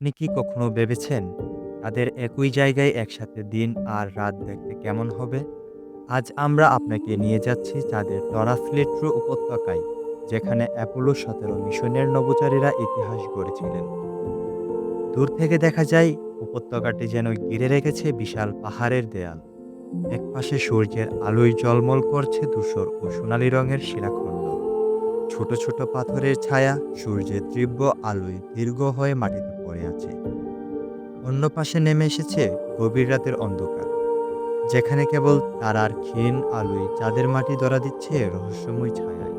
আপনি কি কখনো ভেবেছেন তাদের একই জায়গায় একসাথে দিন আর রাত দেখতে কেমন হবে? আজ আমরা আপনাকে নিয়ে যাচ্ছি চাঁদের টরাসলেট্রো উপত্যকায়, যেখানে অ্যাপোলো 17 মিশনের নভোচারীরা ইতিহাস গড়েছিলেন। দূর থেকে দেখা যায় উপত্যকাটি যেন ঘিরে রেখেছে বিশাল পাহাড়ের দেয়াল। একপাশে সূর্যের আলোয় ঝলমল করছে ধূসর ও সোনালী রঙের শিলাখণ্ড। ছোট ছোট পাথরের ছায়া সূর্যের তীব্র আলোয় দীর্ঘ হয়ে মাটিতে পড়ে আছে। অন্য পাশে নেমে এসেছে গভীর রাতের অন্ধকার, যেখানে কেবল তারার ক্ষীণ আলোয় চাঁদের মাটি ধরা দিচ্ছে রহস্যময় ছায়ায়।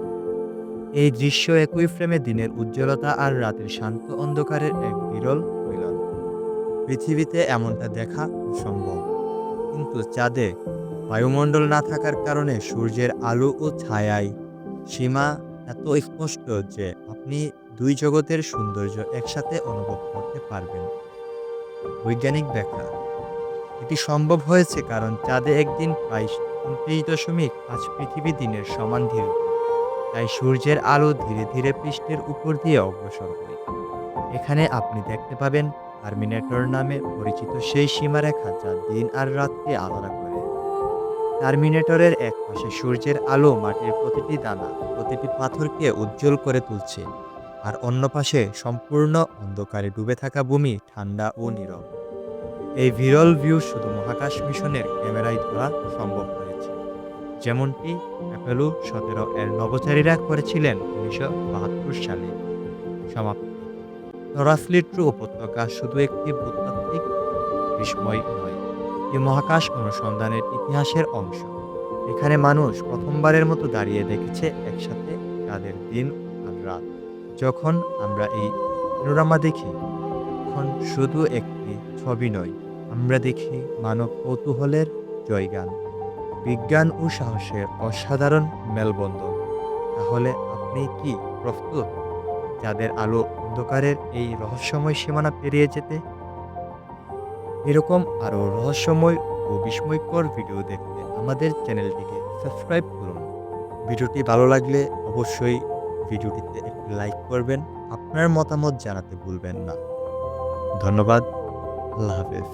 এই দৃশ্য একই ফ্রেমে দিনের উজ্জ্বলতা আর রাতের শান্ত অন্ধকারের এক বিরল মিলন। পৃথিবীতে এমনটা দেখা অসম্ভব, কিন্তু চাঁদে বায়ুমণ্ডল না থাকার কারণে সূর্যের আলো ও ছায়ায় সীমা এত স্পষ্ট যে আপনি দুই জগতের সৌন্দর্য একসাথে অনুভব করতে পারবেন। বৈজ্ঞানিক ব্যাখ্যা: এটি সম্ভব হয়েছে কারণ চাঁদে একদিন প্রায় ২৯.৫ পৃথিবী দিনের সমান দীর্ঘ। তাই সূর্যের আলো ধীরে ধীরে পৃষ্ঠের উপর দিয়ে অগ্রসর হয়। এখানে আপনি দেখতে পাবেন টার্মিনেটর নামে পরিচিত সেই সীমারেখা যা দিন আর রাতকে আলাদা করে। টার্মিনেটরের এক পাশে সূর্যের আলো মাটির প্রতিটি দানা, প্রতিটি পাথরকে উজ্জ্বল করে তুলছে, আর অন্য পাশে সম্পূর্ণ অন্ধকারে ডুবে থাকা ভূমি ঠান্ডা ও নীরব। এই ভিরল ভিউ শুধু মহাকাশ মিশনের ক্যামেরায় ধরা সম্ভব হয়েছে, যেমনটি অ্যাপোলো 17 এর নভোচারীরা করেছিলেন 1972 সালে। সমাপ্তি: টরাসলিট্রো উপত্যকা শুধু একটি ভূতাত্ত্বিক বিস্ময় নয়, এ মহাকাশ অনুসন্ধানের ইতিহাসের অংশ। এখানে মানুষ প্রথমবারের মতো দাঁড়িয়ে দেখেছে একসাথে তাদের দিন আর রাত। যখন আমরা এই প্যানোরামা দেখি, তখন শুধু একটি ছবি নয়, আমরা দেখি মানব কৌতূহলের জয়গান, বিজ্ঞান ও সাহসের অসাধারণ মেলবন্ধন। তাহলে আপনি কি প্রস্তুত যাদের আলো অন্ধকারের এই রহস্যময় সীমানা পেরিয়ে যেতে? এরকম আরও রহস্যময় ও বিস্ময়কর ভিডিও দেখতে আমাদের চ্যানেলটিকে সাবস্ক্রাইব করুন। ভিডিওটি ভালো লাগলে অবশ্যই ভিডিওটিতে একটি লাইক করবেন। আপনার মতামত জানাতে ভুলবেন না। ধন্যবাদ। আল্লাহ হাফেজ।